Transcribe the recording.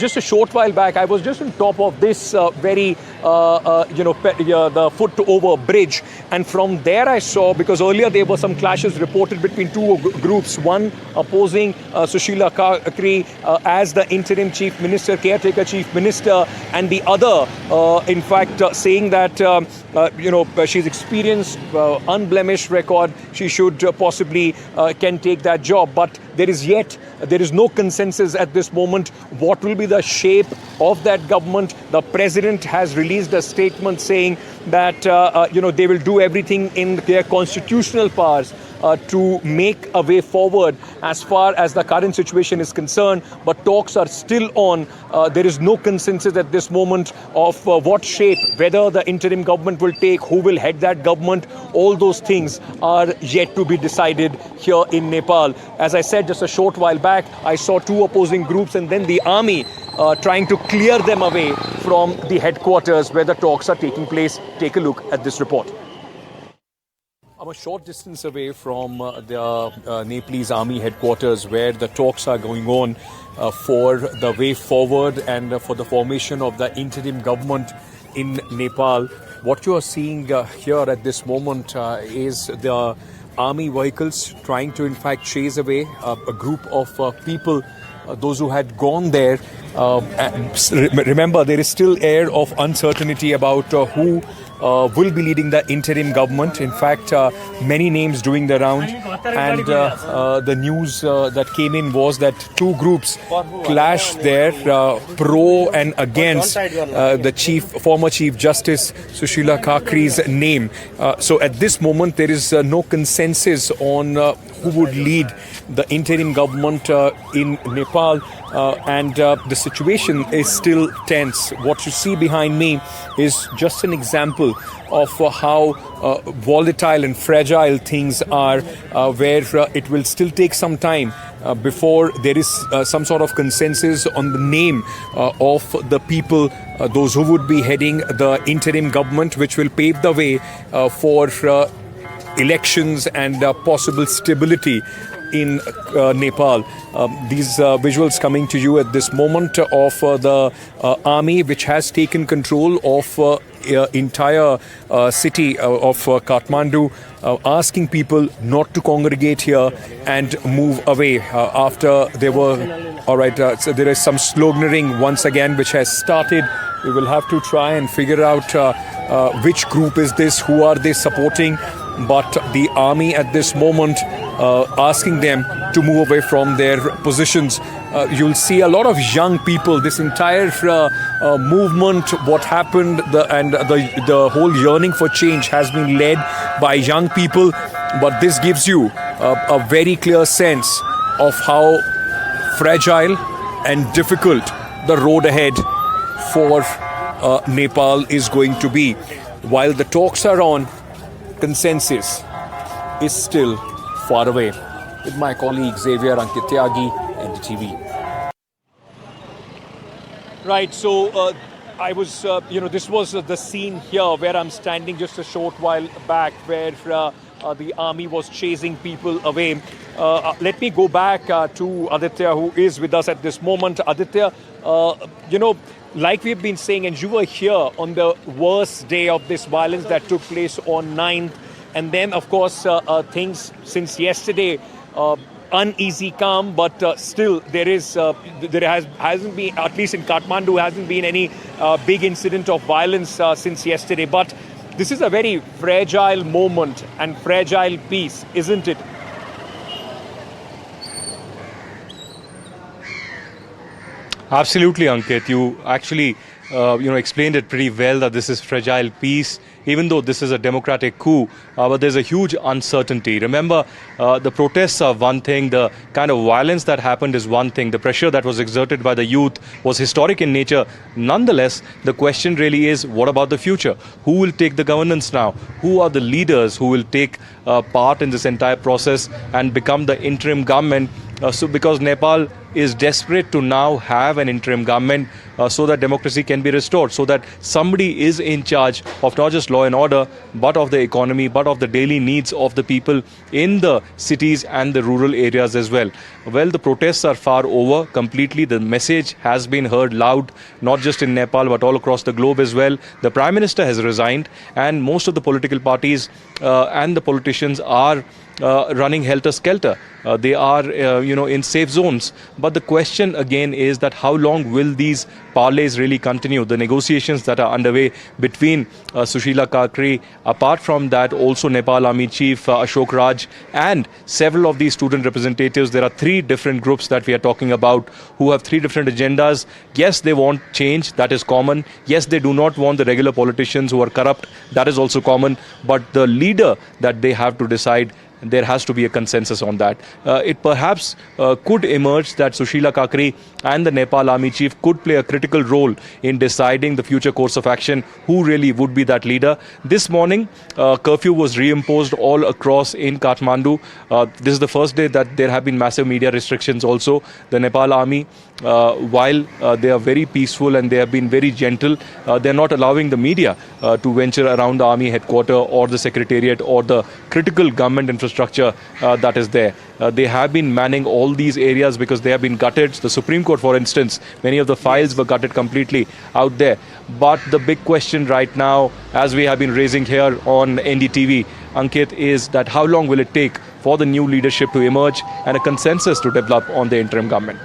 just a short while back, I was just on top of this the foot-over bridge. And from there I saw, because earlier there were some clashes reported between two groups, one opposing Sushila Karki as the interim chief minister, caretaker chief minister, and the other, in fact, saying that, she's experienced, unblemished record, she should possibly can take that job. But there is no consensus at this moment. What will be the shape of that government? The president has released a statement saying that they will do everything in their constitutional powers to make a way forward as far as the current situation is concerned. But talks are still on. There is no consensus at this moment of what shape, whether the interim government will take, who will head that government. All those things are yet to be decided here in Nepal. As I said just a short while back, I saw two opposing groups and then the army trying to clear them away from the headquarters where the talks are taking place. Take a look at this report. I'm a short distance away from the Nepalese Army headquarters where the talks are going on for the way forward and for the formation of the interim government in Nepal. What you are seeing here at this moment is the army vehicles trying to in fact chase away a group of people, those who had gone there. Remember, there is still air of uncertainty about who will be leading the interim government. In fact, many names doing the round, and the news that came in was that two groups clashed there, pro and against the former Chief Justice Sushila Karki's name. So at this moment, there is no consensus on who would lead the interim government in Nepal. And the situation is still tense. What you see behind me is just an example of how volatile and fragile things are, where it will still take some time before there is some sort of consensus on the name of the people, those who would be heading the interim government, which will pave the way for elections and possible stability in Nepal. These visuals coming to you at this moment of the army, which has taken control of entire city of Kathmandu, asking people not to congregate here and move away after there were. All right, so there is some sloganeering once again which has started. We will have to try and figure out which group is this, who are they supporting. But the army at this moment asking them to move away from their positions. You'll see a lot of young people. This entire movement, what happened, the whole yearning for change has been led by young people. But this gives you a very clear sense of how fragile and difficult the road ahead for Nepal is going to be. While the talks are on, consensus is still far away. With my colleague Xavier Ankityagi, NDTV. Right, so I was, this was the scene here where I'm standing just a short while back, where the army was chasing people away. Let me go back to Aditya, who is with us at this moment. Aditya, like we've been saying, and you were here on the worst day of this violence that took place on 9th. And then, of course, things since yesterday, uneasy calm, but still there hasn't been, at least in Kathmandu, hasn't been any big incident of violence since yesterday. But this is a very fragile moment and fragile peace, isn't it? Absolutely, Ankit. You actually, explained it pretty well that this is fragile peace, even though this is a democratic coup, but there's a huge uncertainty. Remember, the protests are one thing, the kind of violence that happened is one thing, the pressure that was exerted by the youth was historic in nature. Nonetheless, the question really is, what about the future? Who will take the governance now? Who are the leaders who will take part in this entire process and become the interim government? Because Nepal is desperate to now have an interim government so that democracy can be restored, so that somebody is in charge of not just law and order, but of the economy, but of the daily needs of the people in the cities and the rural areas as well. Well, the protests are far over completely. The message has been heard loud, not just in Nepal, but all across the globe as well. The Prime Minister has resigned, and most of the political parties and the politicians are running helter-skelter. They are, in safe zones. But the question again is that how long will these parleys really continue? The negotiations that are underway between Sushila Karki, apart from that, also Nepal Army Chief Ashok Raj, and several of these student representatives. There are three different groups that we are talking about who have three different agendas. Yes, they want change. That is common. Yes, they do not want the regular politicians who are corrupt. That is also common. But the leader that they have to decide, there has to be a consensus on that. It perhaps could emerge that Sushila Karki and the Nepal Army Chief could play a critical role in deciding the future course of action, who really would be that leader. This morning, curfew was reimposed all across in Kathmandu. This is the first day that there have been massive media restrictions also. The Nepal Army, while they are very peaceful and they have been very gentle, they are not allowing the media to venture around the army headquarters or the secretariat or the critical government infrastructure that is there. They have been manning all these areas because they have been gutted. The Supreme Court, for instance, many of the files were gutted completely out there. But the big question right now, as we have been raising here on NDTV, Ankit, is that how long will it take for the new leadership to emerge and a consensus to develop on the interim government?